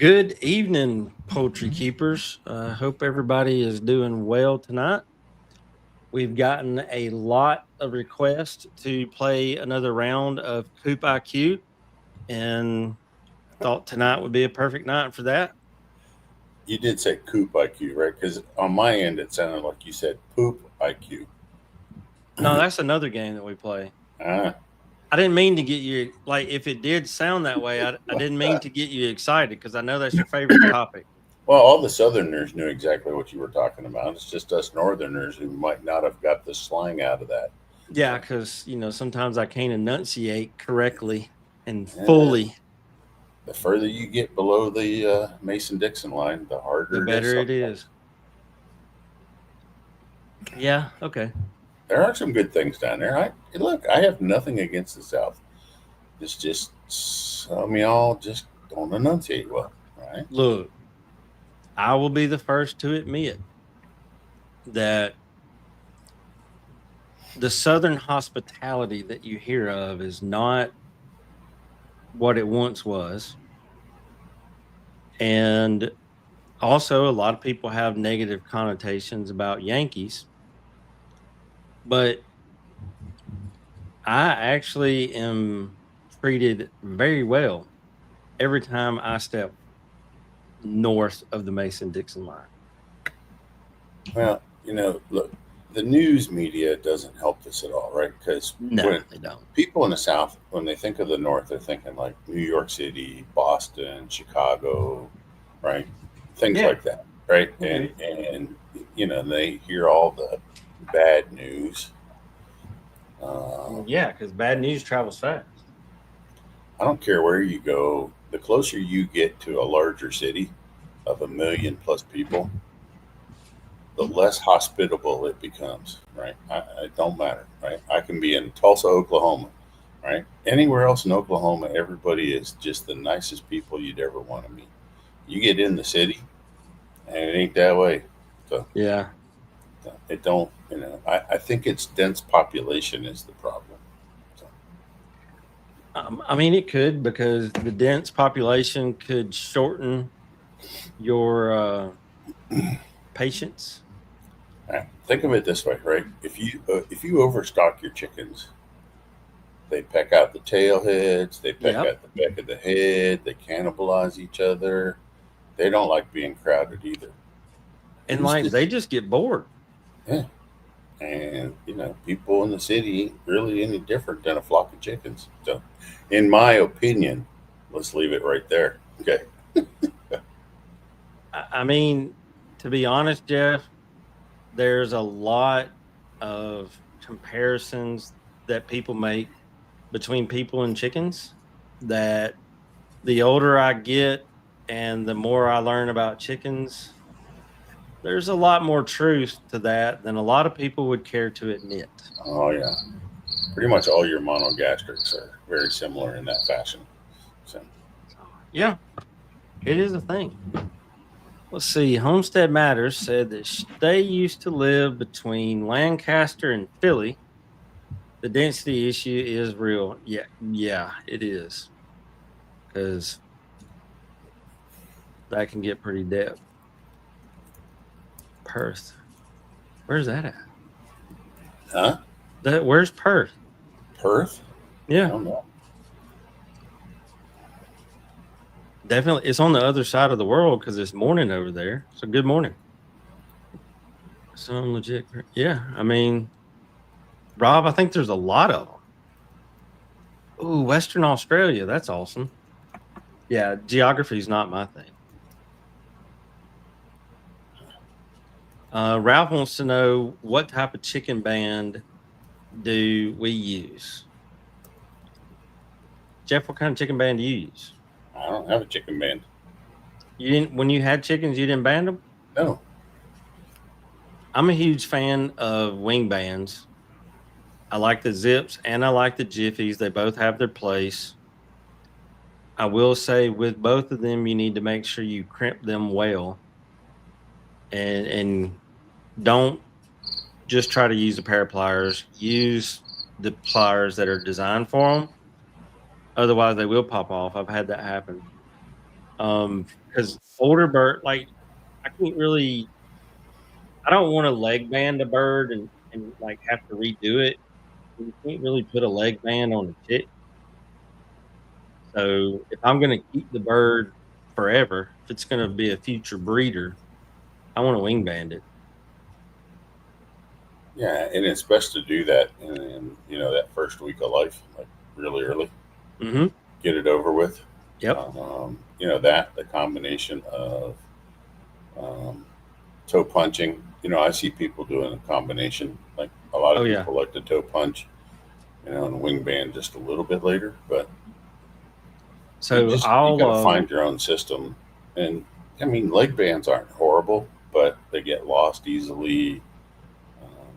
Good evening, poultry keepers. Hope everybody is doing well tonight. We've gotten a lot of requests to play another round of Coop IQ, and I thought tonight would be a perfect night for that. You did say Coop IQ, right? Because on my end, it sounded like you said Poop IQ. No, that's another game that we play. Ah, I didn't mean to get you, like, if it did sound that way, I didn't mean to get you excited because I know that's your favorite topic. well, all the Southerners knew exactly what you were talking about. It's just us Northerners who might not have got the slang out of that. Yeah, So, because, sometimes I can't enunciate correctly and eh, fully. the further you get below the Mason-Dixon line, the The harder it is better it sometimes. is. Yeah, okay. There are some good things down there. Look, I have nothing against the South. It's just some of y'all just don't enunciate well, right? Look, I will be the first to admit that the Southern hospitality that you hear of is not what it once was. And also, a lot of people have negative connotations about Yankees, but I actually am treated very well every time I step north of the Mason Dixon line. Well, look, the news media doesn't help this at all, right? Because No, when they don't. people in the South, when they think of the North, they're thinking like New York City, Boston, Chicago, right? Things Yeah. like that, right? Okay. And they hear all the bad news. Well, Um, yeah, because bad news travels fast. I don't care where you go. The closer you get to a larger city of 1 million+ people, the less hospitable it becomes, right? It don't matter, right? I can be in Tulsa, Oklahoma, right? Anywhere else in Oklahoma, everybody is just the nicest people you'd ever want to meet. You get in the city, and it ain't that way. So Yeah. it don't, I think it's dense population is the problem. So, I mean, it could because the dense population could shorten your patience. think of it this way, right? If you overstock your chickens, they peck out the tail heads, they peck Yep. out the back of the head, they cannibalize each other. They don't like being crowded either. And Who's like to they just get bored. Yeah. And people in the city ain't really any different than a flock of chickens. So, in my opinion, let's leave it right there. Okay. I mean, to be honest, Jeff, there's a lot of comparisons that people make between people and chickens that the older I get and the more I learn about chickens, there's a lot more truth to that than a lot of people would care to admit. Oh yeah. Pretty much all your monogastrics are very similar in that fashion. So, Yeah, it is a thing. Let's see. Homestead Matters said that they used to live between Lancaster and Philly. The density issue is real. Yeah, it is because that can get pretty depth. Perth, where's that at? huh? Where's Perth? Perth? I Yeah, don't know. definitely. It's on the other side of the world because it's morning over there. So good morning. Some legit. Yeah, I mean, Rob, I think there's a lot of them. Ooh, Western Australia. That's awesome. Yeah, geography's not my thing. Ralph wants to know what type of chicken band do we use? Jeff, what kind of chicken band do you use? I don't have a chicken band. You didn't when you had chickens, you didn't band them? No. I'm a huge fan of wing bands. I like the zips and I like the jiffies. They both have their place. I will say with both of them, you need to make sure you crimp them well and don't just try to use a pair of pliers. Use the pliers that are designed for them. Otherwise, they will pop off. I've had that happen. Because older bird, like I can't really, I don't want to leg band a bird and like have to redo it. You can't really put a leg band on a chick. So if I'm going to keep the bird forever, if it's going to be a future breeder, I want to wing band it. Yeah, and it's best to do that in that first week of life, like really early. Mm-hmm. Get it over with. Yep. That the combination of um, toe punching. I see people doing a combination. Like a lot Oh of yeah. people like to toe punch, and wing band just a little bit later. But So you I'll got to find your own system. And I mean, leg bands aren't horrible, but they get lost easily.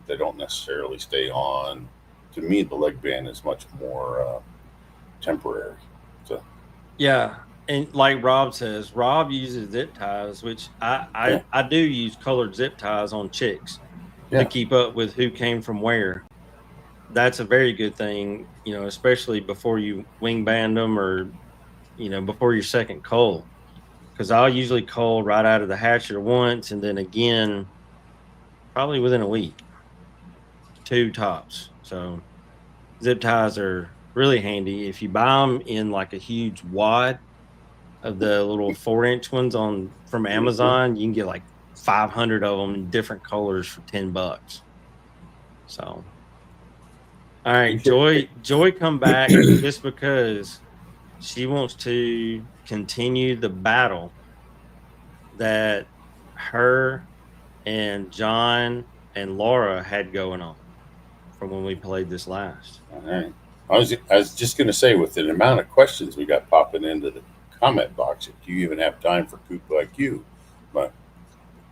They don't necessarily stay on. To me, the leg band is much more temporary. So yeah, and like Rob says, Rob uses zip ties, which I yeah, I, I do use colored zip ties on chicks to yeah, keep up with who came from where. That's a very good thing, especially before you wing band them or before your second cull. Because I'll usually cull right out of the hatcher once, and then again probably within a week, two tops. So zip ties are really handy if you buy them in like a huge wad of the little 4-inch ones on from hmm Amazon. You can get like 500 of them in different colors for $10. So, all you right, should. Joy, come back just because she wants to continue the battle that her and John and Laura had going on from when we played this last. All right. I was just going to say, with the amount of questions we got popping into the comment box, do you even have time for Coop IQ? But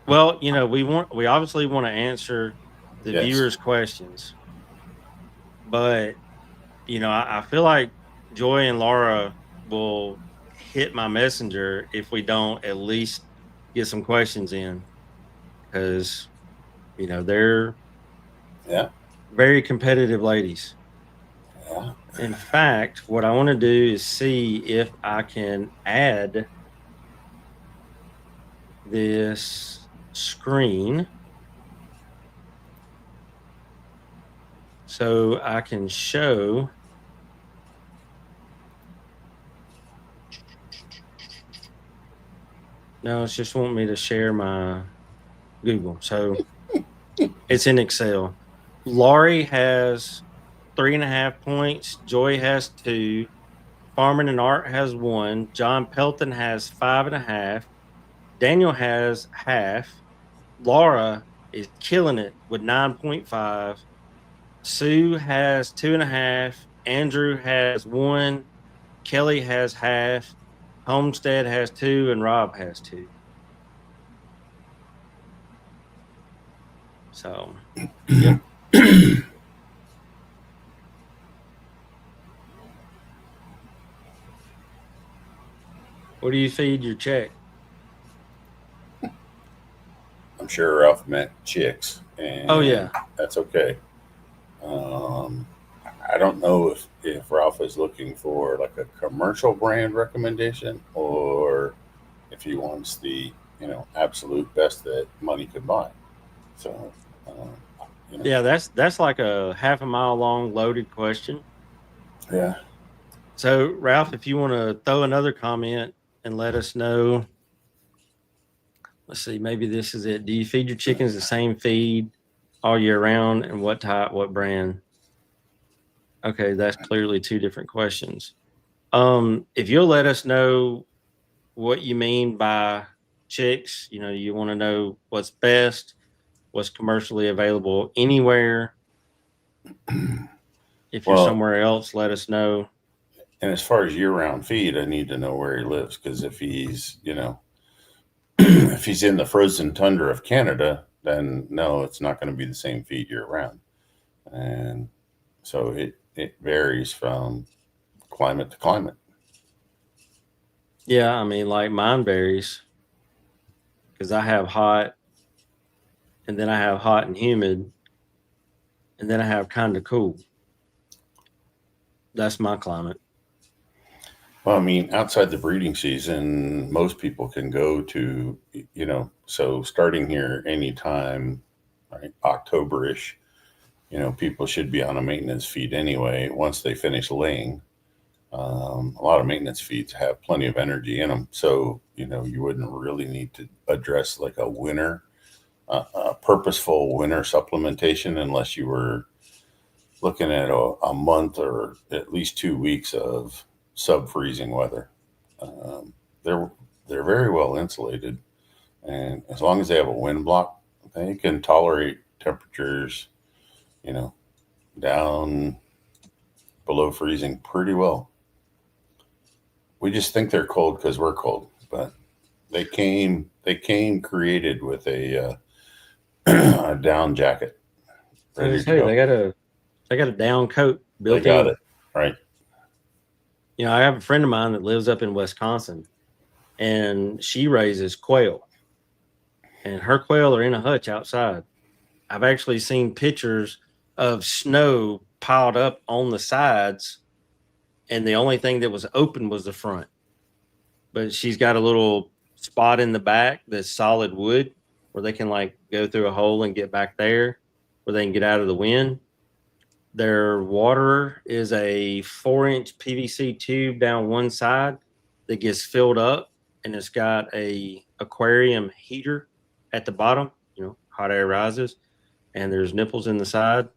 Well, we obviously want to answer the yes, viewers' questions, but I feel like Joy and Laura will hit my messenger if we don't at least get some questions in because they're yeah, very competitive ladies. yeah. In fact, what I want to do is see if I can add this screen so I can show. No, it's just want me to share my Google. So it's in Excel. Laurie has 3.5 points. Joy has 2. Farman and Art has 1. John Pelton has 5.5. Daniel has half. Laura is killing it with 9.5. Sue has 2.5. Andrew has 1. Kelly has half. Homestead has 2, and Rob has 2. So, yep. What do you feed your check? I'm sure Ralph meant chicks, Oh and yeah. that's okay. Um, I don't know if Ralph is looking for like a commercial brand recommendation or if he wants the absolute best that money could buy. So, you know, Yeah, that's like a half a mile long loaded question. yeah. So, Ralph, if you want to throw another comment and let us know, let's see, maybe this is it. Do you feed your chickens the same feed all year round, and what type, what brand? Okay, that's clearly two different questions. If you'll let us know what you mean by chicks, you want to know what's best, what's commercially available anywhere. If you're Well, somewhere else, let us know. and as far as year-round feed, I need to know where he lives because if he's, if he's in the frozen tundra of Canada, then no, it's not going to be the same feed year-round, and so it varies from climate to climate. Yeah, I mean, like mine varies because I have hot, and then I have hot and humid, and then I have kind of cool. That's my climate. Well, I mean, outside the breeding season, most people can go to, so starting here anytime, right, October-ish, people should be on a maintenance feed anyway once they finish laying. A lot of maintenance feeds have plenty of energy in them, so you wouldn't really need to address like a purposeful winter supplementation unless you were looking at a month or at least 2 weeks of sub-freezing weather. Um, they're they're very well insulated, and as long as they have a wind block, they can tolerate temperatures, you know, down below freezing pretty well. We just think they're cold because we're cold, but they came created with a, a down jacket I was ready to gonna say go. they got a down coat They built got in. it right. I have a friend of mine that lives up in Wisconsin, and she raises quail, and her quail are in a hutch outside. I've actually seen pictures of snow piled up on the sides, and the only thing that was open was the front. But she's got a little spot in the back that's solid wood where they can like go through a hole and get back there where they can get out of the wind. Their water is a 4-inch PVC tube down one side that gets filled up, and it's got a aquarium heater at the bottom. Hot air rises, and there's nipples in the side.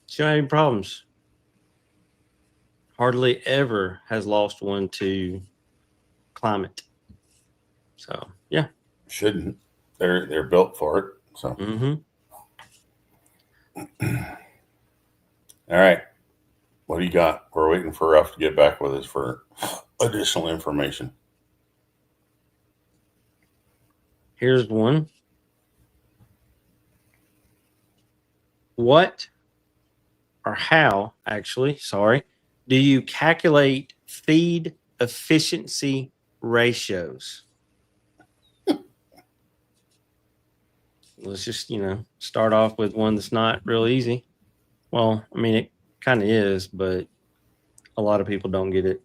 She don't have any problems. Hardly ever has lost one to climate. So yeah. Shouldn't. They're built for it. So Mm-hmm. all right. What do you got? We're waiting for Ruff to get back with us for additional information. Here's one. What or how, actually, sorry, do you calculate feed efficiency ratios? Let's just, start off with one that's not real easy. Well, I mean, it kind of is, but a lot of people don't get it.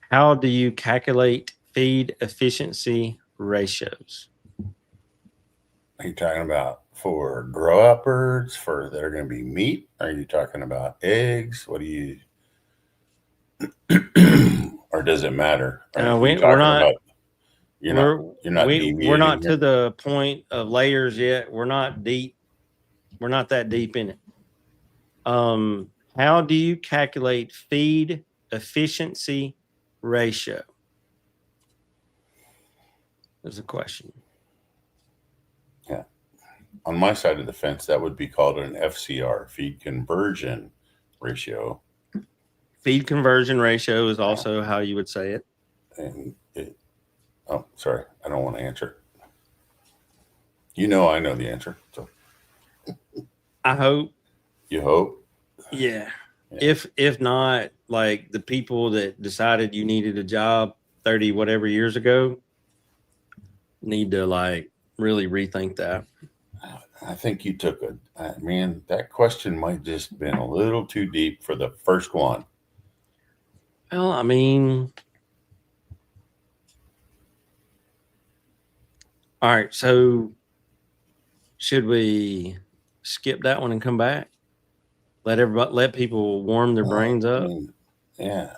How do you calculate feed efficiency ratios? Are you talking about for grow up birds for that are going to be meat? Are you talking about eggs? What do you, or does it matter? Are you We're talking not about you're not we're deviating not here? to the point of layers yet. We're not deep. We're not that deep in it. How do you calculate feed efficiency ratio? There's a question. Yeah. On my side of the fence, that would be called an FCR, feed conversion ratio. Feed conversion ratio is also how you would say it. And oh, sorry, I don't want to answer. I know the answer. So I hope. you hope. Yeah. Yeah. If not, like the people that decided you needed a job 30 whatever years ago need to like really rethink that. I think you took man, that question might just been a little too deep for the first one. Well, I mean, all right. So should we skip that one and come back? Let people warm their brains I up. mean, yeah,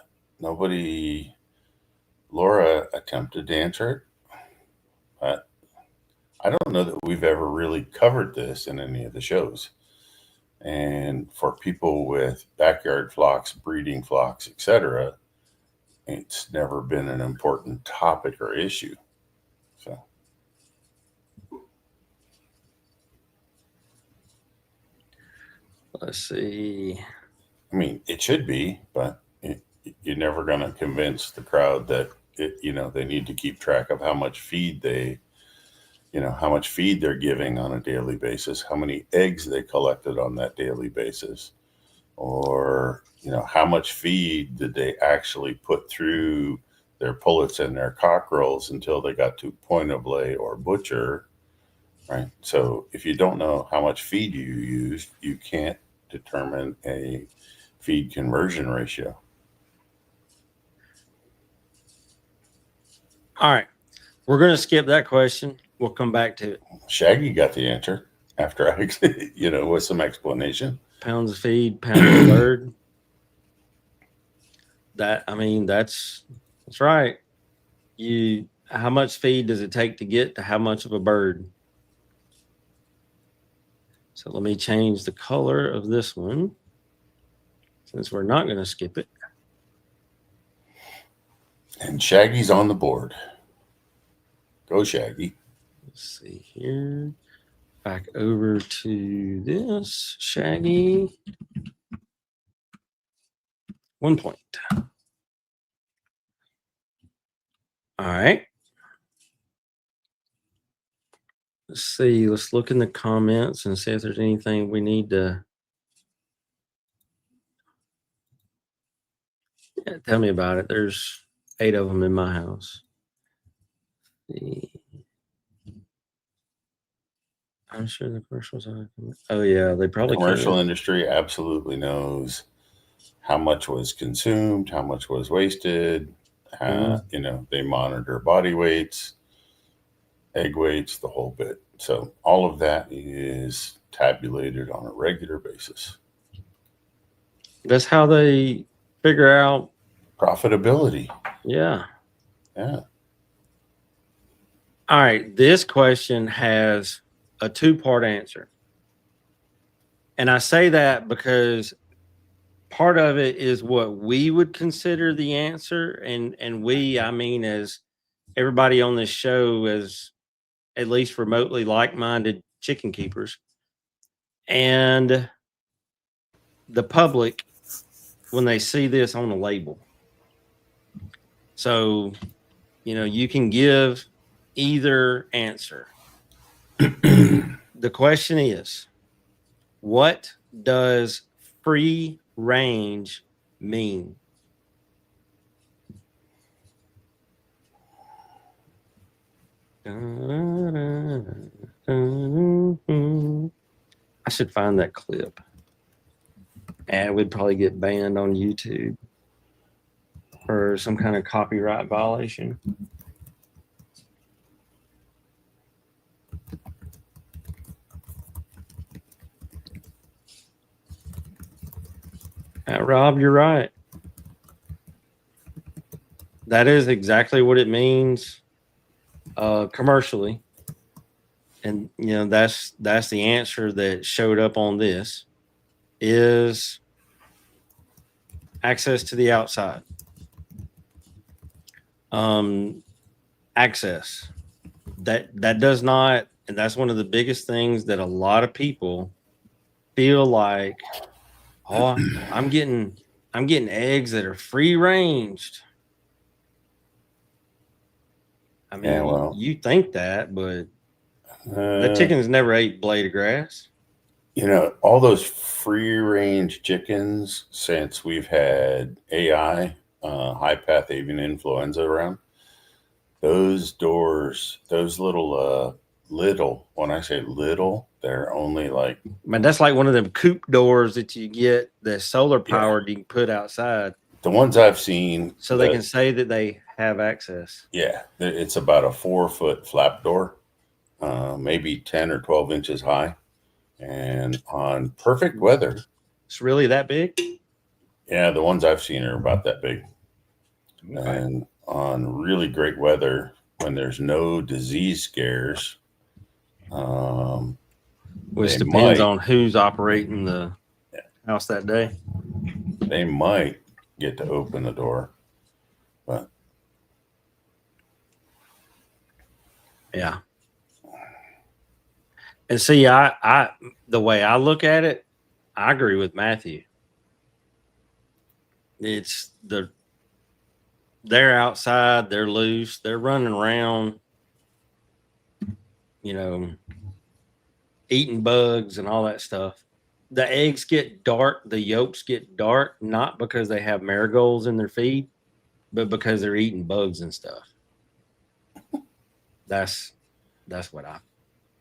Laura attempted to answer it, but I don't know that we've ever really covered this in any of the shows. And for people with backyard flocks, breeding flocks, etc., it's never been an important topic or issue. So Let's see. I mean, it should be, but you're never going to convince the crowd that they need to keep track of how much feed they're giving on a daily basis, how many eggs they collected on that daily basis, or how much feed did they actually put through their pullets and their cockerels until they got to point of lay or butcher. right? So if you don't know how much feed you use, you can't determine a feed conversion ratio. All right. We're going to skip that question. We'll come back to it. Shaggy got the answer after I, with some explanation. Pounds of feed, pounds of bird. That's right. How much feed does it take to get to how much of a bird? So let me change the color of this one since we're not going to skip it. And Shaggy's on the board. Go, Shaggy. Let's see here. Back over to this. Shaggy. 1 point. All right. Let's see. Let's look in the comments and see if there's anything we need to. Yeah, tell me about it. There's 8 of them in my house. I'm sure the commercials are. Oh yeah, they probably commercial industry absolutely knows how much was consumed, how much was wasted. They monitor body weights, egg weights, the whole bit. So all of that is tabulated on a regular basis. That's how they figure out profitability. Yeah. Yeah. All right. This question has a 2-part answer. And I say that because part of it is what we would consider the answer. And we, I mean, as everybody on this show as at least remotely like-minded chicken keepers. And the public when they see this on the label. So, you can give either answer. The question is, what does free range mean? I should find that clip. And we'd probably get banned on YouTube for some kind of copyright violation. Rob, you're right. That is exactly what it means commercially. And, that's the answer that showed up on this is access to the outside. Access. That does not, and that's one of the biggest things that a lot of people feel like, oh, I'm getting eggs that are free ranged. I mean, you think that, but that chicken's never ate blade of grass. All those free range chickens, since we've had AI, high path avian influenza around, those doors, those little, when I say little, they're only like. Man, that's like one of them coop doors that you get that's solar powered, you can put outside. The ones I've seen. So they can say that they have access. Yeah. It's about a 4-foot flap door, maybe 10 or 12 inches high. And on perfect weather. It's really that big? Yeah, the ones I've seen are about that big. Okay. And on really great weather, when there's no disease scares, which depends on who's operating the house that day. They might get to open the door, but yeah. And see, I the way I look at it, I agree with Matthew. It's they're outside, they're loose, they're running around, eating bugs and all that stuff. The eggs get dark, the yolks get dark, not because they have marigolds in their feed, but because they're eating bugs and stuff. That's what I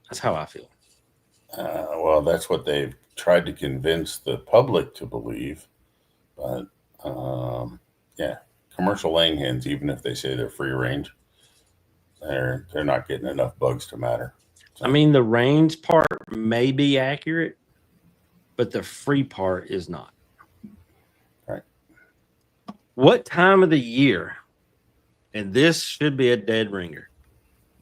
That's how I feel. Well, that's what they've tried to convince the public to believe. But yeah, commercial laying hens, even if they say they're free range, they're not getting enough bugs to matter. I So, mean, the range part may be accurate, but the free part is not. right. What time of the year, and this should be a dead ringer,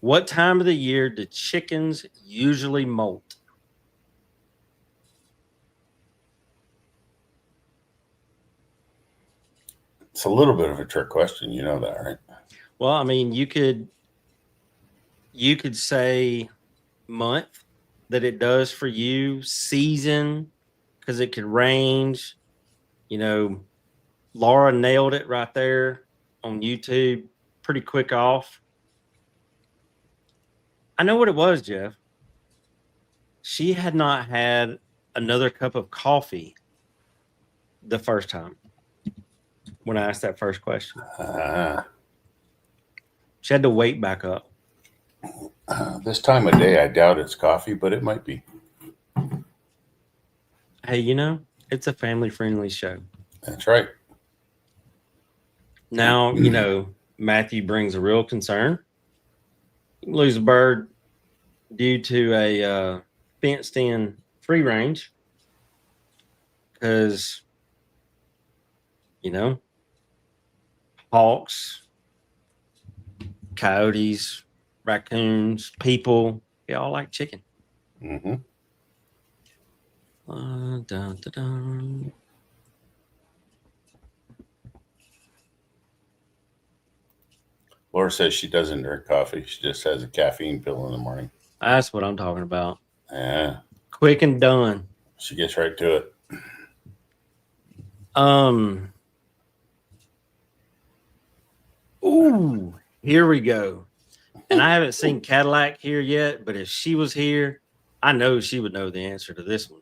what time of the year do chickens usually molt? It's a little bit of a trick question. You know that, right? Well, I mean, you could say month that it does for you, season, because it could range. You know, Laura nailed it right there on YouTube, pretty quick off. I know what it was, Jeff. She had not had another cup of coffee the first time when I asked that first question. She had to wait back up. This time of day, I doubt it's coffee, but it might be. Hey, it's a family friendly show. That's right. Now, Matthew brings a real concern. You can lose a bird due to a fenced in free range because, hawks, coyotes, raccoons, people, they all like chicken. Mm-hmm. Dun, dun, dun. Laura says she doesn't drink coffee. She just has a caffeine pill in the morning. That's what I'm talking about. Yeah. Quick and done. She gets right to it. Ooh, here we go. And I haven't seen Cadillac here yet, but if she was here, I know she would know the answer to this one.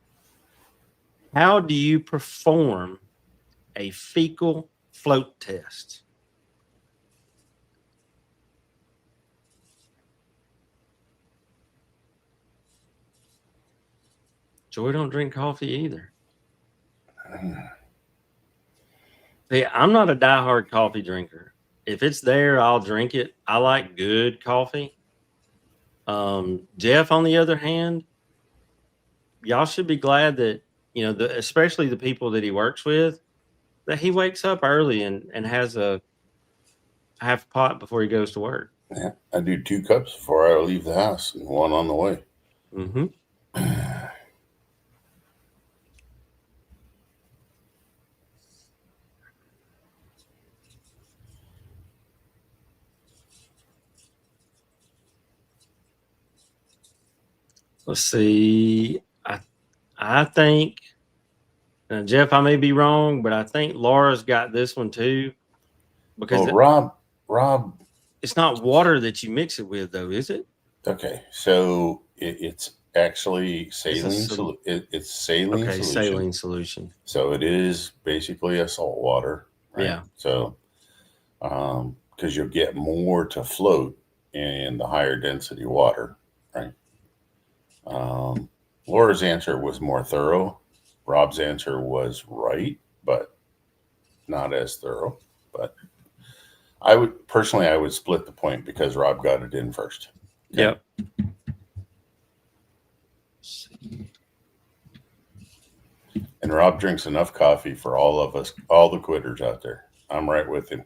How do you perform a fecal float test? Joy don't drink coffee either. See, I'm not a diehard coffee drinker. If it's there, I'll drink it. I like good coffee. Jeff, on the other hand, y'all should be glad that, especially the people that he works with, that he wakes up early and has a half pot before he goes to work. Yeah, I do 2 cups before I leave the house and 1 on the way. Mm-hmm. Let's see. I think, Jeff, I may be wrong, but I think Laura's got this one too. Because Rob, it's not water that you mix it with, though, is it? okay, so it's actually saline. It's saline Okay, solution. saline solution. So it is basically a salt water, right? Yeah. So, because you'll get more to float in the higher density water, right? Laura's answer was more thorough. Rob's answer was right, but not as thorough. But I would split the point because Rob got it in first. Okay? Yep. And Rob drinks enough coffee for all of us, all the quitters out there. I'm right with him.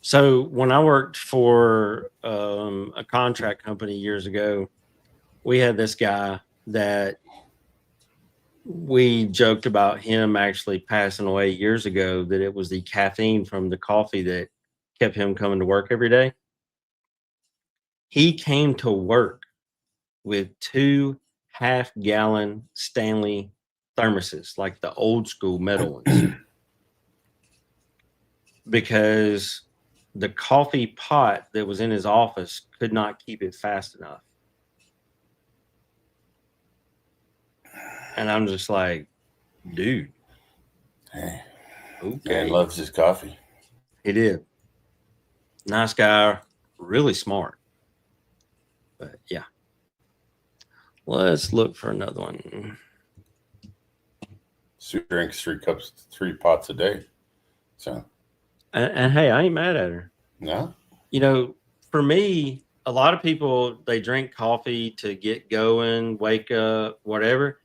So when I worked for a contract company years ago, we had this guy that we joked about him actually passing away years ago, that it was the caffeine from the coffee that kept him coming to work every day. He came to work with 2 half-gallon Stanley thermoses, like the old school metal ones, because the coffee pot that was in his office could not keep it fast enough. And I'm just like, dude. Hey, okay. Man loves his coffee. He did. Nice guy. really smart. But yeah, let's look for another one. Sue drinks 3 pots a day. So, And hey, I ain't mad at her. no, You know, for me, a lot of people they drink coffee to get going, wake up, whatever.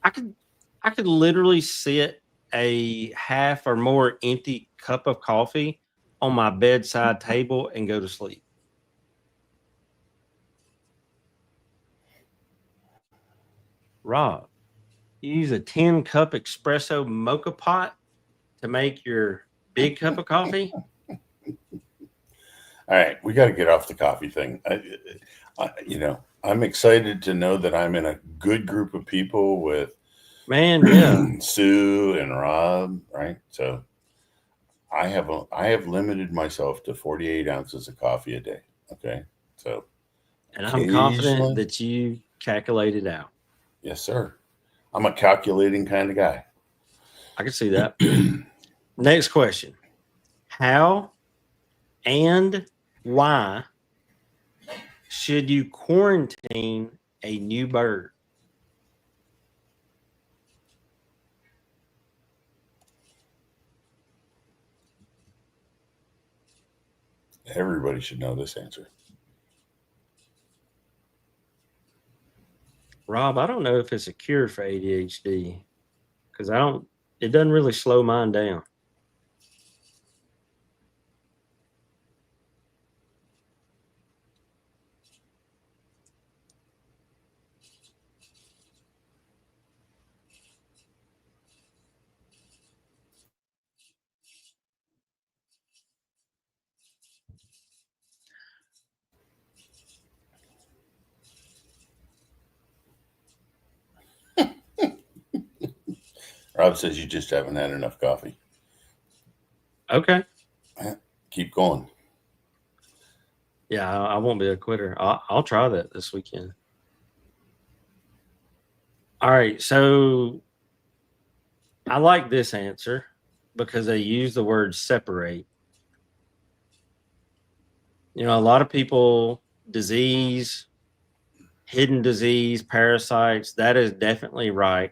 I could I could literally sit a half or more empty cup of coffee on my bedside table and go to sleep. Rob, you use a 10 cup espresso mocha pot to make your big cup of coffee? all right, we got to get off the coffee thing. I'm excited to know that I'm in a good group of people with Man, yeah. Sue and Rob, right? So I have limited myself to 48 ounces of coffee a day. Okay, so And I'm confident occasionally, that you calculated out. yes, sir. I'm a calculating kind of guy. I can see that. Next question. How and why should you quarantine a new bird? Everybody should know this answer. Rob, I don't know if it's a cure for ADHD because it doesn't really slow mine down. Rob says you just haven't had enough coffee. Okay. Keep going. Yeah, I won't be a quitter. I'll try that this weekend. All right. So I like this answer because they use the word separate. You know, a lot of people, disease, hidden disease, parasites, that is definitely right.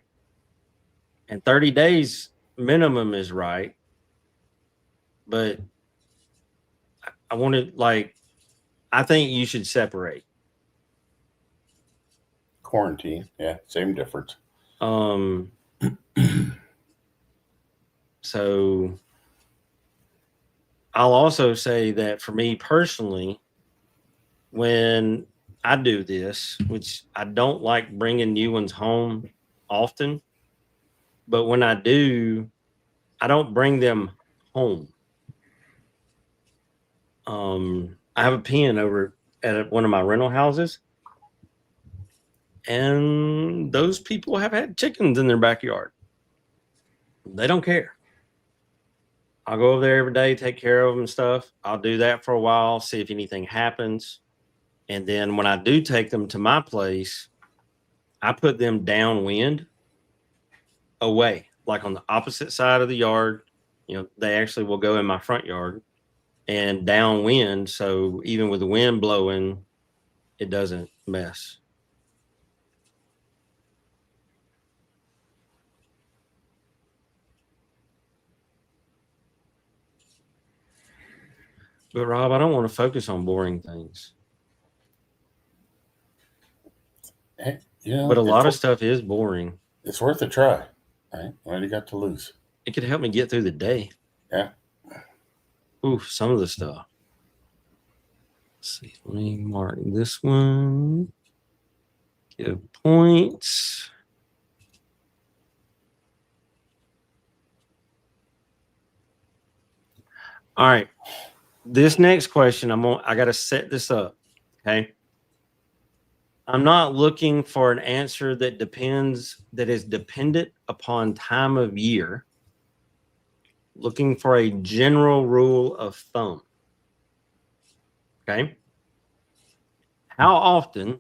And 30 days minimum is right. But I wanted, like, I think you should separate. Quarantine, yeah, same difference. Um, so I'll also say that for me personally, when I do this, which I don't like bringing new ones home often, but when I do, I don't bring them home. I have a pen over at one of my rental houses, and those people have had chickens in their backyard. They don't care. I'll go over there every day, take care of them and stuff. I'll do that for a while, see if anything happens. And then when I do take them to my place, I put them downwind away, like on the opposite side of the yard. You know, they actually will go in my front yard and downwind. So even with the wind blowing, it doesn't mess. But Rob, I don't want to focus on boring things. Hey, But a lot of stuff is boring. it's worth a try. Right? What do you got to lose? It could help me get through the day. Yeah. Ooh, some of the stuff. Let's see. Let me mark this one. Give points. All right. This next question, I gotta set this up. Okay. I'm not looking for an answer that is dependent upon time of year. Looking for a general rule of thumb. Okay. How often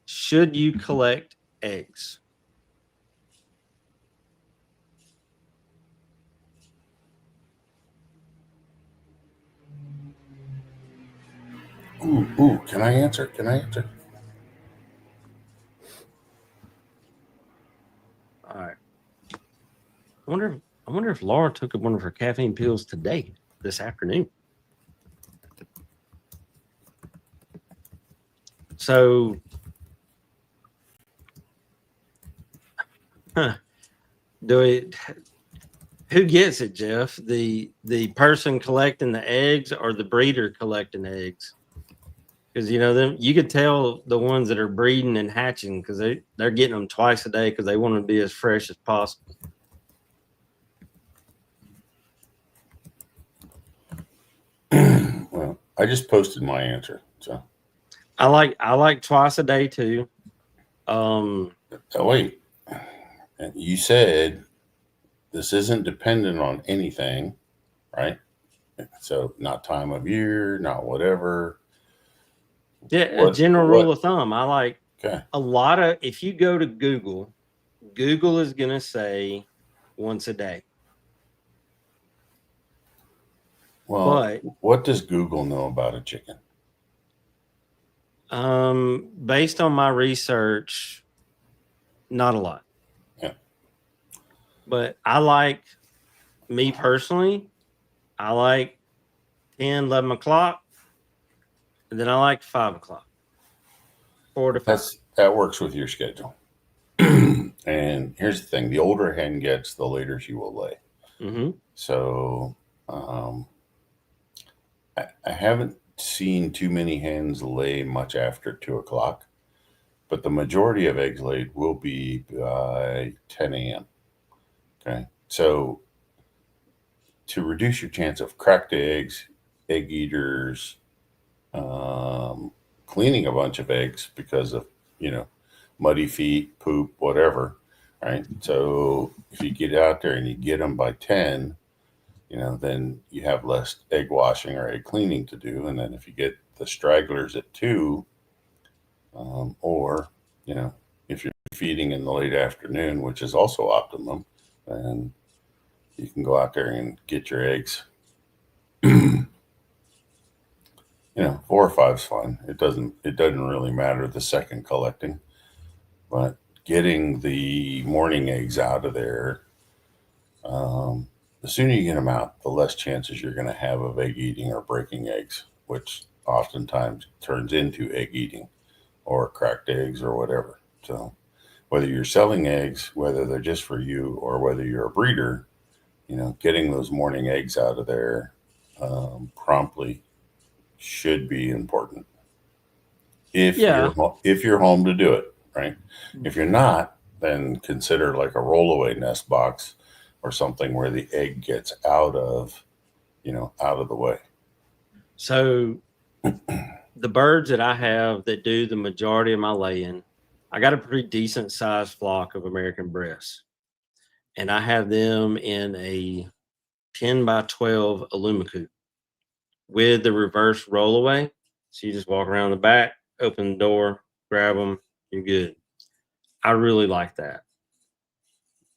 should you collect eggs? Ooh, can I answer? All right. I wonder if Laura took one of her caffeine pills today, this afternoon. So, who gets it, Jeff? The person collecting the eggs or the breeder collecting eggs? Because them, you could tell the ones that are breeding and hatching because they're getting them twice a day because they want to be as fresh as possible. Well, I just posted my answer. So I like twice a day too. oh, wait, you said this isn't dependent on anything, right? So not time of year, not whatever. Yeah, a general rule of thumb. I like Okay. a lot of. If you go to Google is going to say once a day. Well, But what does Google know about a chicken? Based on my research, not a lot. Yeah. But I like, me personally, I like 10, 11 o'clock. And then I like 5 o'clock. 4 to 5. That works with your schedule. And here's the thing: the older a hen gets, the later she will lay. Mm-hmm. So I haven't seen too many hens lay much after 2 o'clock, but the majority of eggs laid will be by 10 a.m. Okay. So to reduce your chance of cracked eggs, egg eaters, cleaning a bunch of eggs because of, muddy feet, poop, whatever, right? So if you get out there and you get them by 10, then you have less egg washing or egg cleaning to do. And then if you get the stragglers at 2, or, if you're feeding in the late afternoon, which is also optimum, then you can go out there and get your eggs. 4 or 5 is fine. It doesn't really matter the second collecting, but getting the morning eggs out of there, the sooner you get them out, the less chances you're going to have of egg eating or breaking eggs, which oftentimes turns into egg eating or cracked eggs or whatever. So whether you're selling eggs, whether they're just for you or whether you're a breeder, getting those morning eggs out of there promptly should be important. If you're home to do it, right? If you're not, then consider like a rollaway nest box or something where the egg gets out of the way. So the birds that I have that do the majority of my laying, I got a pretty decent sized flock of American breasts. And I have them in a 10 by 12 Alumicoop with the reverse rollaway. So you just walk around the back, open the door, grab them, you're good. I really like that.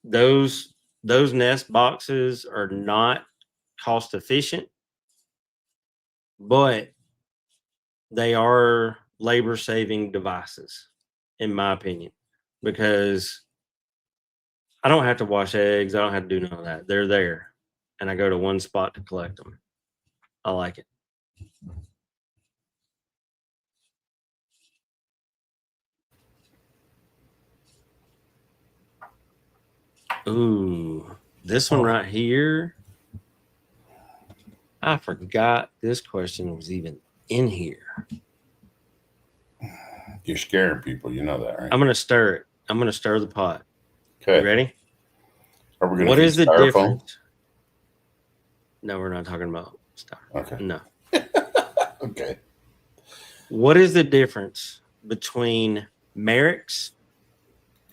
Those nest boxes are not cost efficient, but they are labor saving devices, in my opinion, because I don't have to wash eggs. I don't have to do none of that. They're there, and I go to one spot to collect them. I like it. Ooh, this one right here. I forgot this question was even in here. You're scaring people. You know that, right? I'm going to stir it. I'm going to stir the pot. Okay. You ready? Are we going to What is the styrofoam? difference? No, we're not talking about styrofoam. Okay. No. Okay. What is the difference between Marek's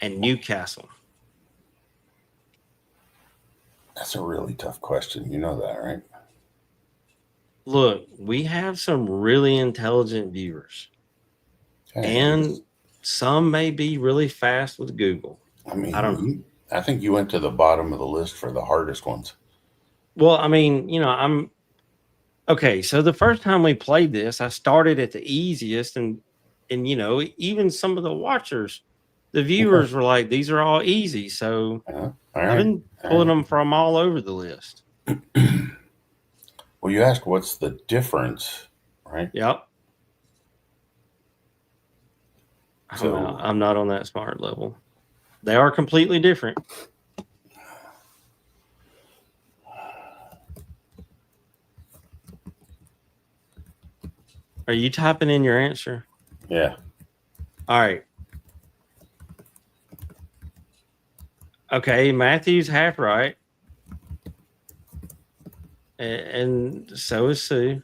and Newcastle? That's a really tough question. You know that, right? Look, we have some really intelligent viewers. Okay. And some may be really fast with Google. I mean, I don't know. I think you went to the bottom of the list for the hardest ones. Well, I mean, Okay, so the first time we played this, I started at the easiest, and even some of the watchers, the Okay. viewers were like, "These are all easy." So All I've right. been All pulling right. them from all over the list. Well, you asked what's the difference, right? Yep, So I'm not on that smart level. They are completely different. Are you typing in your answer? yeah. All right. Okay, Matthew's half right, and so is Sue.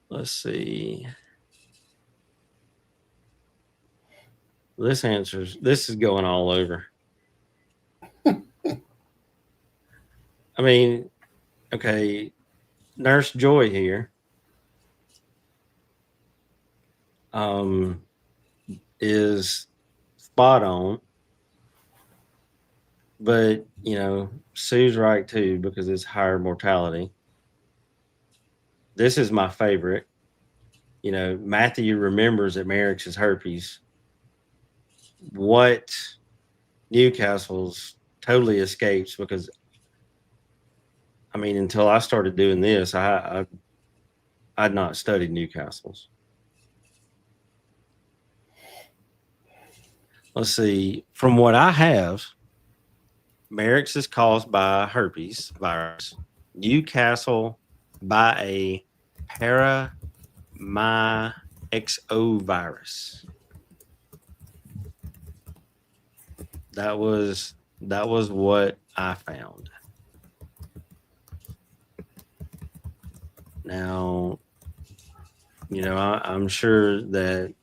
Let's see. This is going all over. I mean, okay, Nurse Joy here is spot on, but Sue's right too because it's higher mortality. This is my favorite. Matthew remembers that Marek's is herpes. What Newcastle's totally escapes because I mean, until I started doing this, I'd not studied Newcastle's. Let's see. From what I have, Marek's is caused by herpes virus. Newcastle by a paramyxovirus. That was what I found. Now, I'm sure that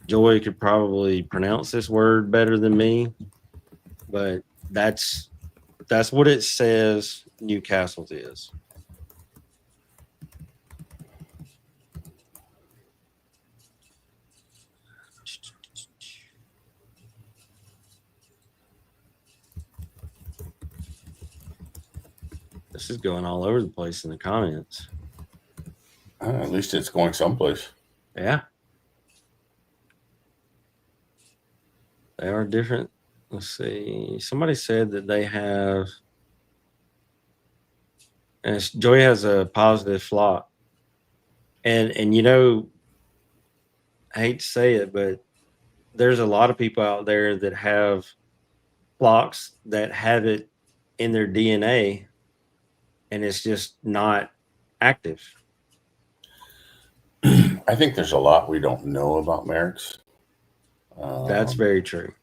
Joy could probably pronounce this word better than me, but that's what it says Newcastle's is. This is going all over the place in the comments. At least it's going someplace. Yeah. They are different. Let's see. Somebody said that they have, and Joy has a positive flock. And I hate to say it, but there's a lot of people out there that have flocks that have it in their DNA and it's just not active. I think there's a lot we don't know about Merrick's. That's Um, very true.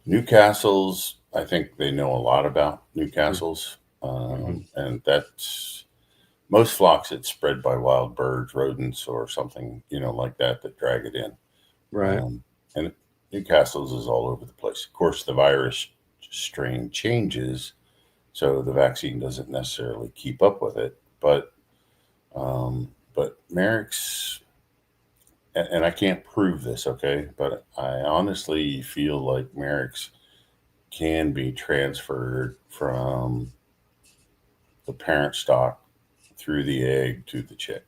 Newcastle's, I think they know a lot about Newcastle's, Mm-hmm. and that's most flocks it's spread by wild birds, rodents, or something like that drag it in. Right. And Newcastle's is all over the place. Of course, the virus strain changes, so the vaccine doesn't necessarily keep up with it. But Merrick's, and I can't prove this, okay, but I honestly feel like Merrick's can be transferred from the parent stock through the egg to the chick.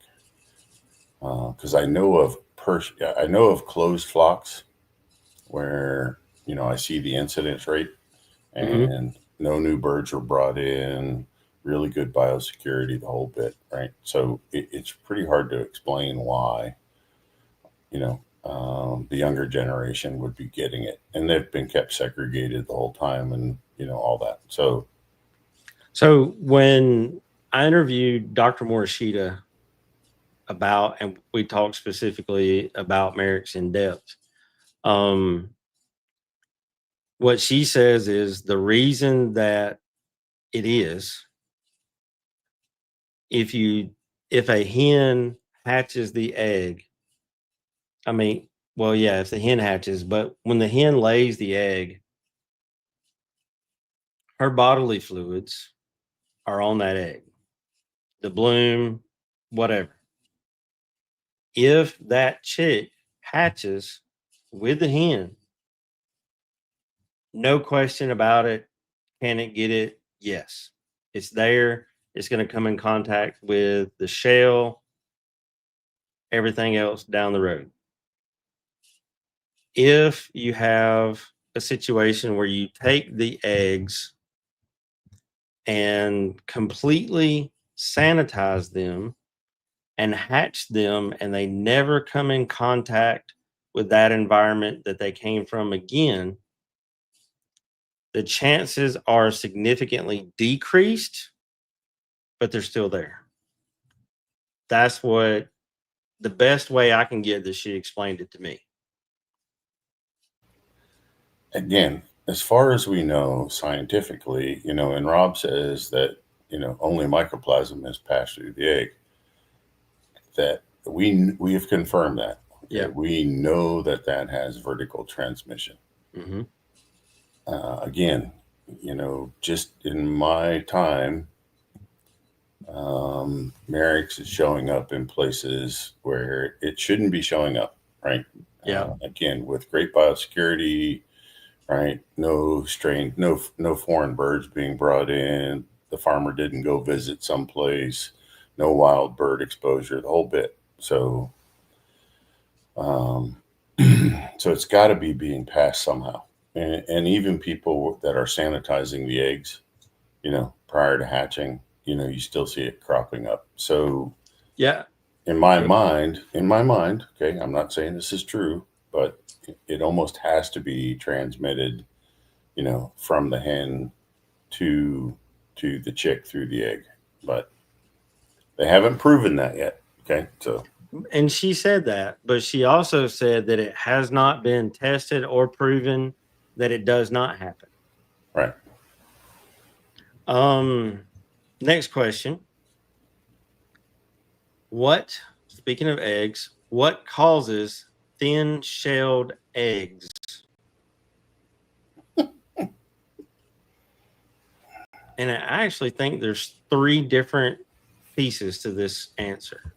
Because I know of closed flocks where I see the incidence rate Mm-hmm. and no new birds are brought in, really good biosecurity, the whole bit, right? So it's pretty hard to explain why the younger generation would be getting it, and they've been kept segregated the whole time, and all that. So when I interviewed Dr. Morishita about, and we talked specifically about Merrick's in depth, um, what she says is the reason that it is if you if a hen hatches the egg, I mean, well, yeah, if the hen hatches, but when the hen lays the egg, her bodily fluids are on that egg, the bloom, whatever. If that chick hatches with the hen, no question about it. Can it get it? Yes. It's there. It's going to come in contact with the shell, everything else down the road. If you have a situation where you take the eggs and completely sanitize them and hatch them, and they never come in contact with that environment that they came from again, the chances are significantly decreased, but they're still there. That's what the best way I can get that she explained it to me. Again, as far as we know scientifically, and Rob says that, only mycoplasm has passed through the egg, that we have confirmed that. Okay? Yeah. We know that has vertical transmission. Mm-hmm. Again, just in my time, Marek's is showing up in places where it shouldn't be showing up, right? Yeah. Again, with great biosecurity, right? No foreign birds being brought in. The farmer didn't go visit someplace. No wild bird exposure, the whole bit. So, so it's got to be being passed somehow. And even people that are sanitizing the eggs, prior to hatching, you still see it cropping up. So, yeah, in my mind, okay, I'm not saying this is true, but it almost has to be transmitted, from the hen to the chick through the egg. But they haven't proven that yet. Okay, so. And she said that, but she also said that it has not been tested or proven that it does not happen. Right. Next question. Speaking of eggs, what causes thin-shelled eggs? And I actually think there's 3 different pieces to this answer.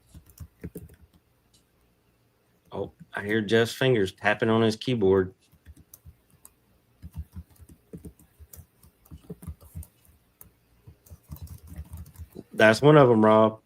Oh, I hear Jeff's fingers tapping on his keyboard. That's one of them, Rob.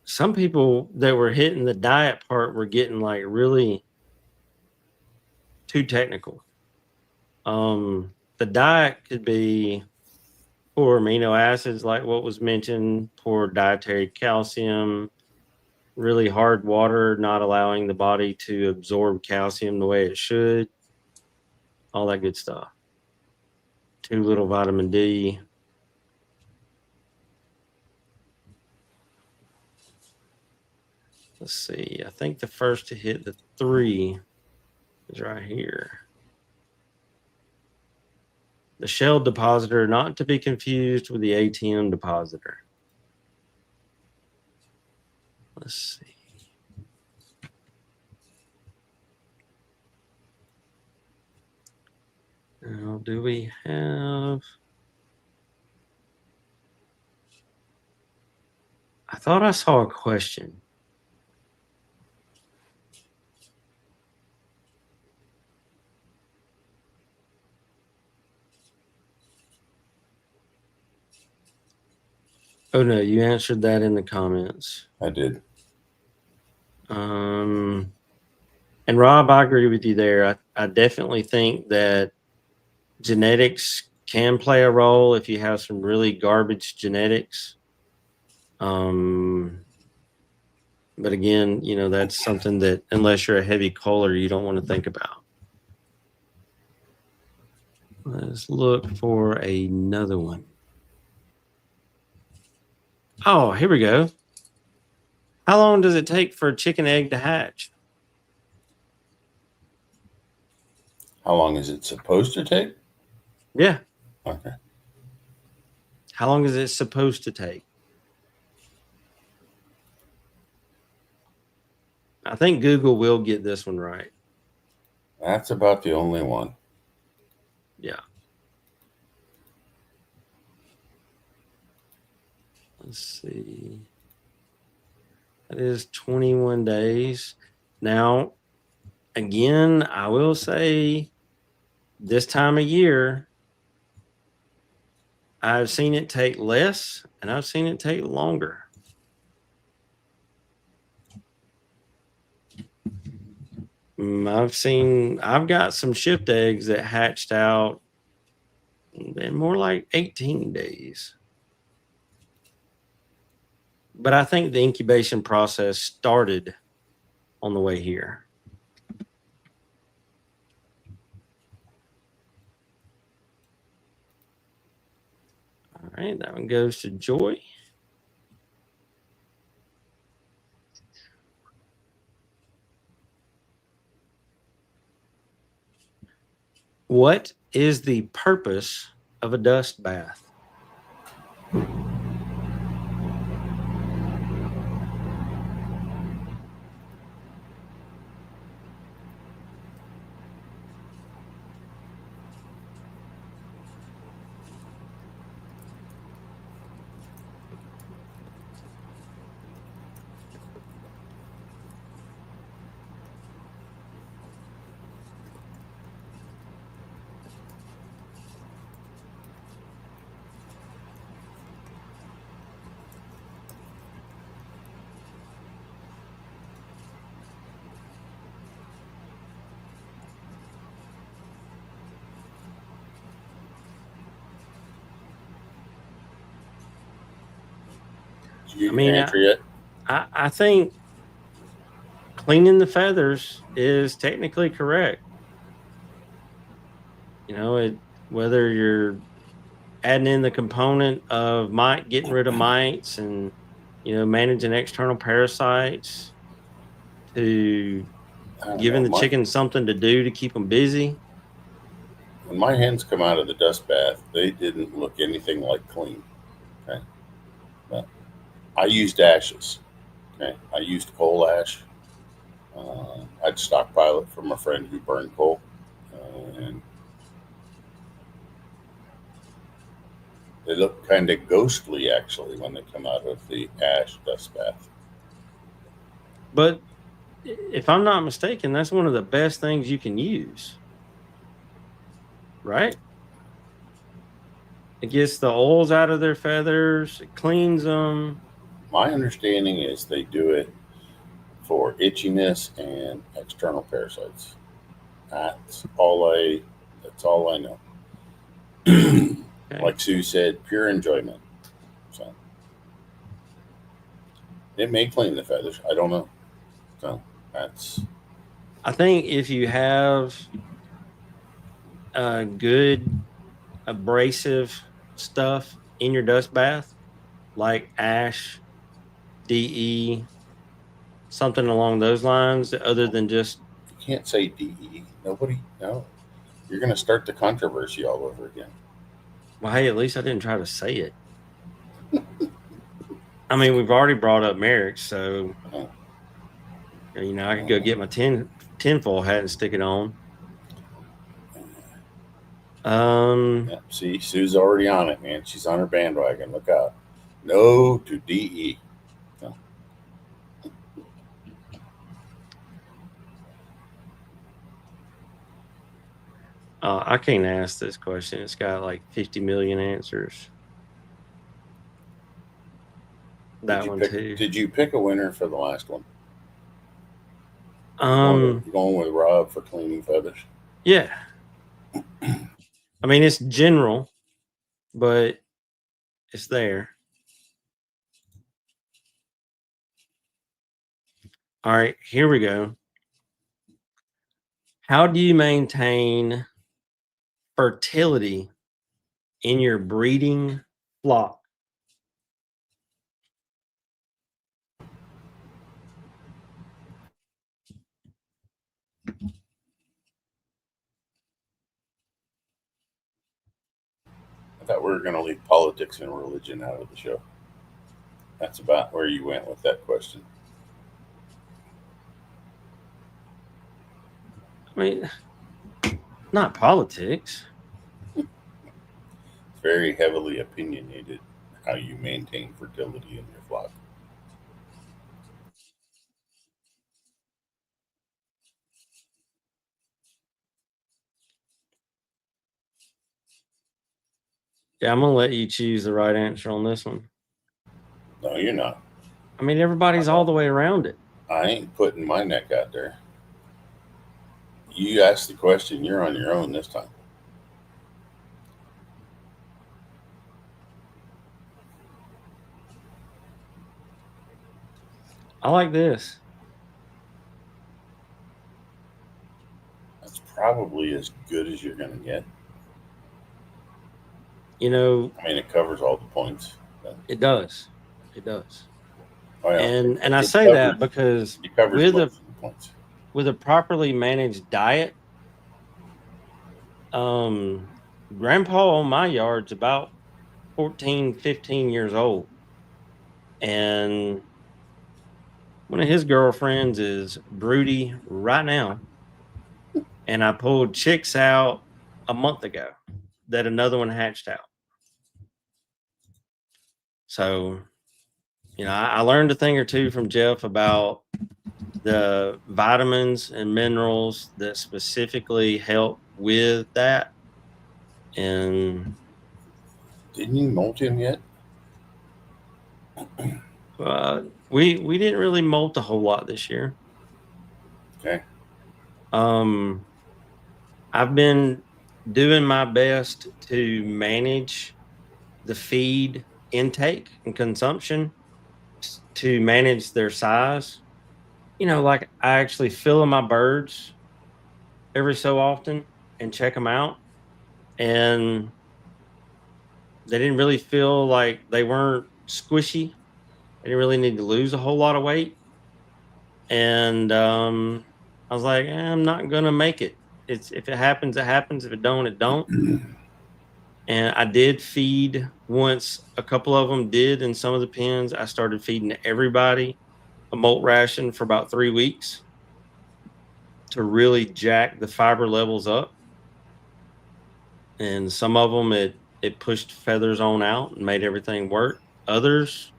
Some people that were hitting the diet part were getting like really too technical. The diet could be poor amino acids, like what was mentioned, poor dietary calcium, really hard water, not allowing the body to absorb calcium the way it should, all that good stuff. Too little vitamin D. Let's see. I think the first to hit the 3 is right here. The shell depositor, not to be confused with the ATM depositor. Let's see. Now, do we have... I thought I saw a question. Oh, no, you answered that in the comments. I did. And Rob, I agree with you there. I definitely think that genetics can play a role if you have some really garbage genetics. But again, you know, that's something that unless you're a heavy culler, you don't want to think about. Let's look for another one. Oh, here we go. How long does it take for a chicken egg to hatch? How long is it supposed to take? Yeah. Okay. How long is it supposed to take? I think Google will get this one right. That's about the only one. Yeah. Let's see. That is 21 days. Now, again, I will say this time of year, I've seen it take less and I've seen it take longer. I've got some shift eggs that hatched out in more like 18 days. But I think the incubation process started on the way here. All right, that one goes to Joy. What is the purpose of a dust bath? Did you get your answer yet? I think cleaning the feathers is technically correct. You know, whether you're adding in the component of getting rid of mites and, you know, managing external parasites to I don't giving know. the chickens something to do to keep them busy. When my hens come out of the dust bath, they didn't look anything like clean. Okay. But I used ashes. Okay. I used coal ash. I'd stockpile it from a friend who burned coal. And they look kind of ghostly, actually, when they come out of the ash dust bath. But if I'm not mistaken, that's one of the best things you can use, right? It gets the oils out of their feathers, it cleans them. My understanding is they do it for itchiness and external parasites. That's all I know. Okay. Like Sue said, pure enjoyment. So it may clean the feathers. I don't know. So that's. I think if you have good abrasive stuff in your dust bath, like ash, DE, something along those lines, other than just. You can't say DE. Nobody. No. You're going to start the controversy all over again. Well, hey, at least I didn't try to say it. I mean, we've already brought up Marek, so you know, I could go get my tinfoil hat and stick it on. Yeah, see, Sue's already on it, man. She's on her bandwagon. Look out. No to DE. So. I can't ask this question. It's got like 50 million answers. That one too. Did you pick a winner for the last one? Going with Rob for cleaning feathers. Yeah. I mean, it's general, but it's there. All right, here we go. How do you maintain fertility in your breeding flock? I thought we were going to leave politics and religion out of the show. That's about where you went with that question. I mean, not politics. It's very heavily opinionated how you maintain fertility in your flock. Yeah, I'm gonna let you choose the right answer on this one. No, you're not. I mean, everybody's all the way around it. I ain't putting my neck out there. You asked the question, you're on your own this time. I like this. That's probably as good as you're going to get. You know, I mean, it covers all the points. it does. It does. Oh, yeah. And I It say that because it covers with most of the points. a properly managed diet, grandpa on my yard's about 14, 15 years old. And one of his girlfriends is broody right now. And I pulled chicks out a month ago that another one hatched out. So, I learned a thing or two from Jeff about the vitamins and minerals that specifically help with that. And Didn't you molt him yet? we didn't really molt a whole lot this year. Okay. I've been doing my best to manage the feed intake and consumption to manage their size. Like I actually fill in my birds every so often and check them out. And they didn't really feel like they weren't squishy. They didn't really need to lose a whole lot of weight. And I was like, I'm not gonna make it. It's if it happens, it happens. If it don't, it don't. And I did feed once. A couple of them did in some of the pens. I started feeding everybody a molt ration for about 3 weeks to really jack the fiber levels up. And some of them it pushed feathers on out and made everything work. Others,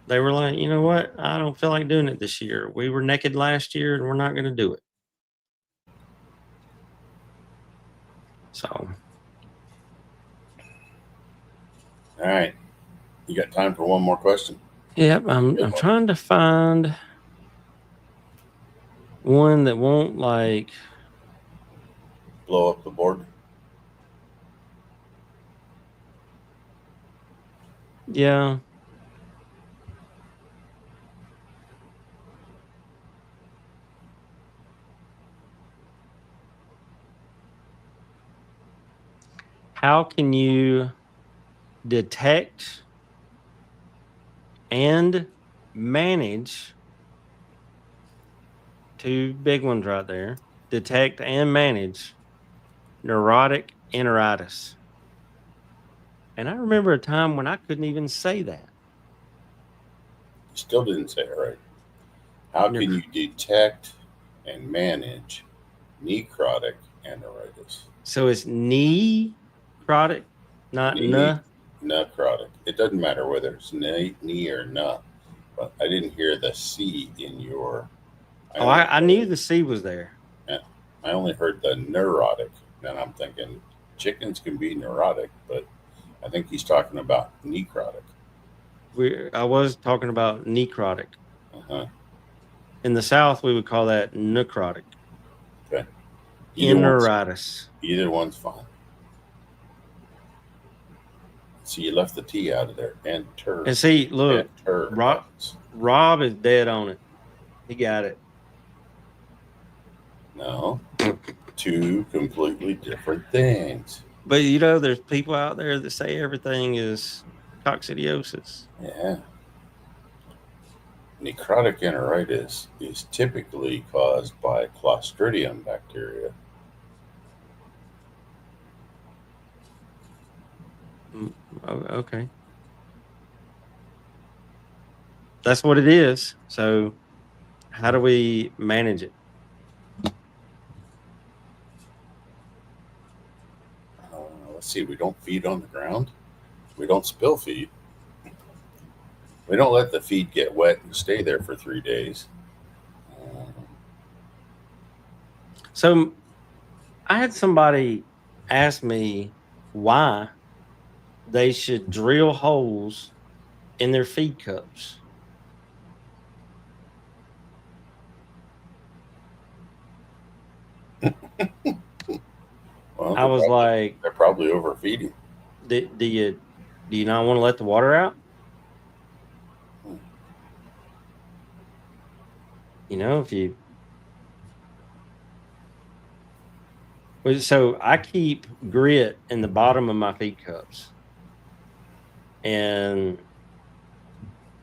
they were like, you know what? I don't feel like doing it this year. We were naked last year and we're not going to do it. So, All right. You got time for one more question? yep, I'm trying to find one that won't like blow up the board. Yeah. How can you detect and manage two big ones right there? Detect and manage neurotic enteritis. And I remember a time when I couldn't even say that. You still didn't say it right. How can you detect and manage necrotic enteritis? So it's necrotic, not necrotic. It doesn't matter whether it's knee or nah, but I didn't hear the C in your. I knew the C was there. Yeah, I only heard the neurotic, and I'm thinking chickens can be neurotic, but I think he's talking about necrotic. I was talking about necrotic. Uh-huh. In the South, we would call that necrotic. Okay. Enteritis. Either one's fine. So you left the T out of there. And see, look, Rob is dead on it. He got it. No, two completely different things. But you know, there's people out there that say everything is coccidiosis. Yeah. Necrotic enteritis is typically caused by Clostridium bacteria. Okay. That's what it is. So, how do we manage it? Let's see, we don't feed on the ground. We don't spill feed. We don't let the feed get wet and stay there for 3 days. So, I had somebody ask me why they should drill holes in their feed cups. Well, I was like, they're probably overfeeding. do you not want to let the water out? You know, if you so I keep grit in the bottom of my feed cups. And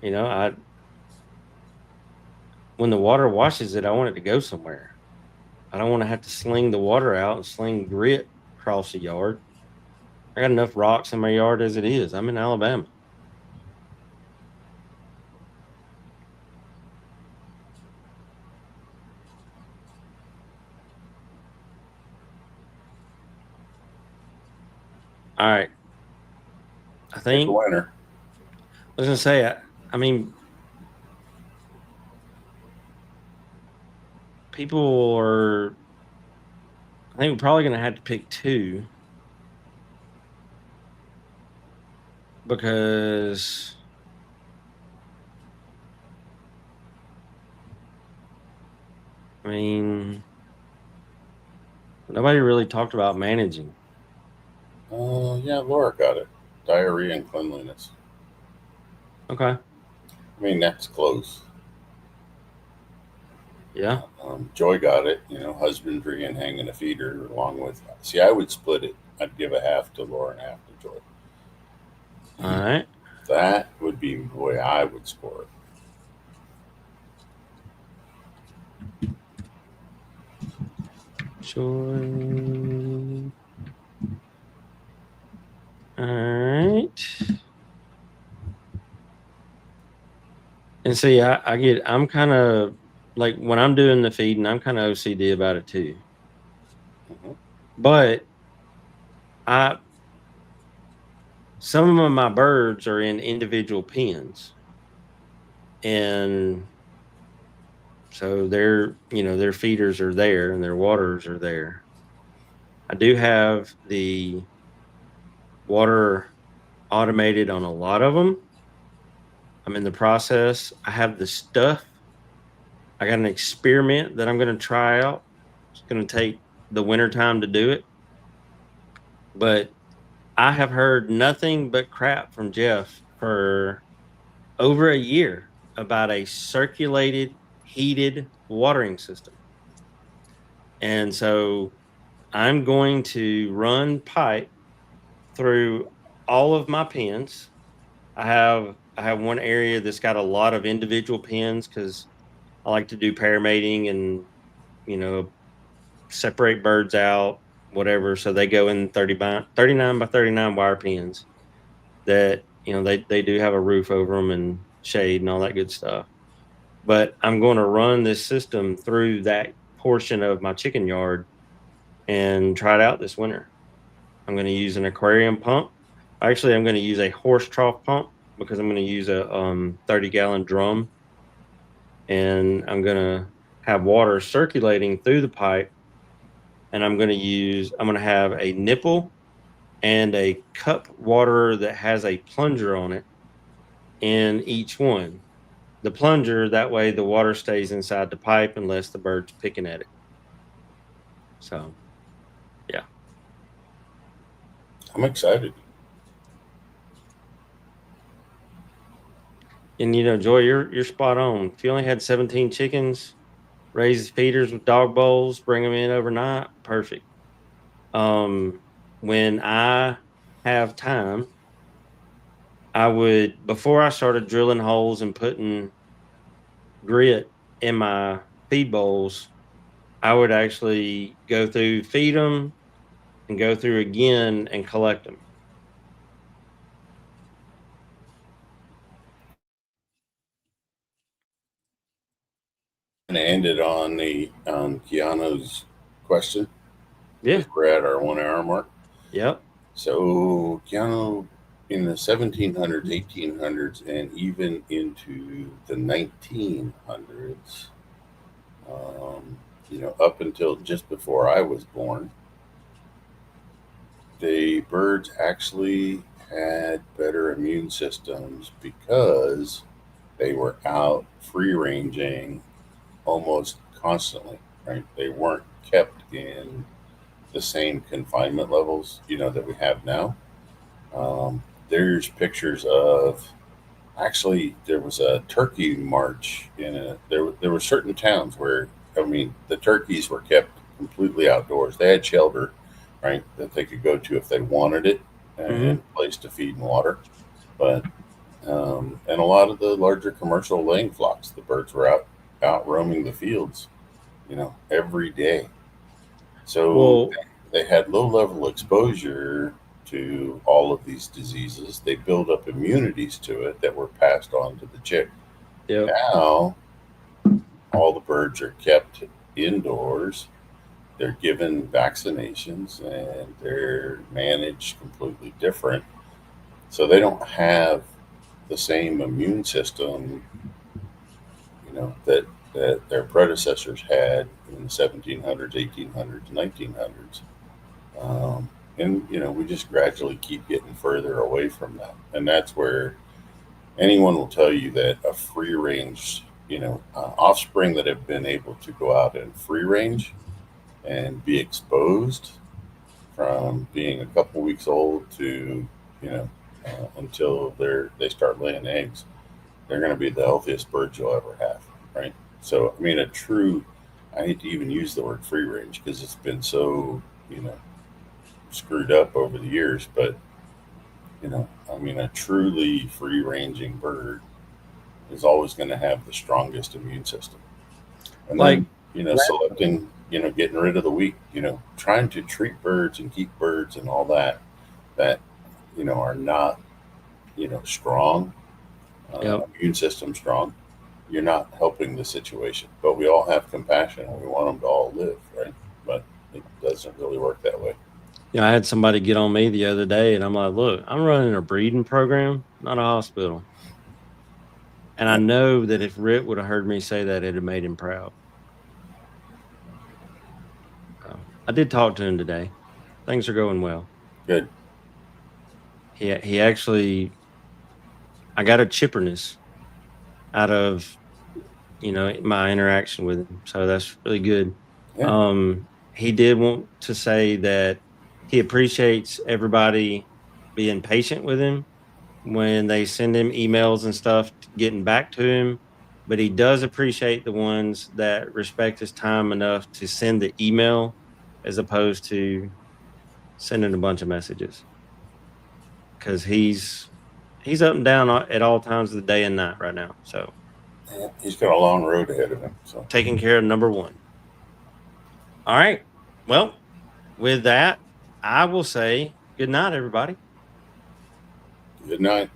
I when the water washes it, I want it to go somewhere. I don't want to have to sling the water out and sling grit across the yard. I got enough rocks in my yard as it is. I'm in Alabama. All right. I Pick a think winner. I was gonna say. I mean, people are. I think we're probably gonna have to pick two because I mean nobody really talked about managing. Yeah, Laura got it. Diarrhea and cleanliness. Okay. I mean, that's close. Yeah. Joy got it. Husbandry and hanging a feeder along with. See, I would split it. I'd give a half to Laura and half to Joy. All right. That would be the way I would score it. Joy. All right. And see, I'm kind of like when I'm doing the feeding, I'm kind of OCD about it too. Mhm. But I, some of my birds are in individual pens, and so their feeders are there and their waters are there. I do have the water automated on a lot of them. I'm in the process. I have the stuff. I got an experiment that I'm going to try out. It's going to take the winter time to do it, but I have heard nothing but crap from Jeff for over a year about a circulated, heated watering system. And so I'm going to run pipe through all of my pens. I have one area that's got a lot of individual pens because I like to do paramating and you know separate birds out, whatever. So they go in 39 by 39 wire pens that they do have a roof over them and shade and all that good stuff. But I'm going to run this system through that portion of my chicken yard and try it out this winter. I'm going to use an aquarium pump. Actually, I'm going to use a horse trough pump because I'm going to use a 30-gallon drum, and I'm going to have water circulating through the pipe. And I'm going to have a nipple and a cup water that has a plunger on it in each one. The plunger, that way the water stays inside the pipe unless the bird's picking at it. So, yeah. I'm excited. And Joy, you're spot on. If you only had 17 chickens, raise the feeders with dog bowls, bring them in overnight, perfect. When I have time, I would, before I started drilling holes and putting grit in my feed bowls, I would actually go through, feed them, and go through again and collect them. And ended on Keanu's question. Yeah. We're at our 1 hour mark. Yep. So Keanu, in the 1700s, 1800s, and even into the 1900s, up until just before I was born, the birds actually had better immune systems because they were out free ranging almost constantly, right? They weren't kept in the same confinement levels, that we have now. There's pictures of, actually, there was a turkey march there were certain towns where, the turkeys were kept completely outdoors. They had shelter, right, that they could go to if they wanted it, and a place to feed and water. But and a lot of the larger commercial laying flocks, the birds were out roaming the fields, every day. So Well, they had low level exposure to all of these diseases. They build up immunities to it that were passed on to the chick. yep. Now, all the birds are kept indoors. They're given vaccinations and they're managed completely different. So they don't have the same immune system, that their predecessors had in the 1700s, 1800s, 1900s. And we just gradually keep getting further away from that, and that's where anyone will tell you that a free range, offspring that have been able to go out and free range and be exposed from being a couple weeks old to until they start laying eggs, they're going to be the healthiest birds you'll ever have, right? So a true, I hate to even use the word free range because it's been so screwed up over the years, but a truly free ranging bird is always going to have the strongest immune system. And Like, then, selecting, getting rid of the weak, trying to treat birds and keep birds and all that, are not, strong, yep. immune system strong. You're not helping the situation, but we all have compassion and we want them to all live, right? But it doesn't really work that way. I had somebody get on me the other day, and I'm like, look, I'm running a breeding program, not a hospital. And I Yeah, know that if Rick would have heard me say that, it'd have made him proud. I did talk to him today. Things are going well. good. He actually, I got a chipperness out of my interaction with him, so that's really good. Yeah. He did want to say that he appreciates everybody being patient with him when they send him emails and stuff, getting back to him. But he does appreciate the ones that respect his time enough to send the email as opposed to sending a bunch of messages, because he's up and down at all times of the day and night right now. So Yeah, he's got a long road ahead of him. So taking care of number one. All right. Well, with that, I will say good night, everybody. good night.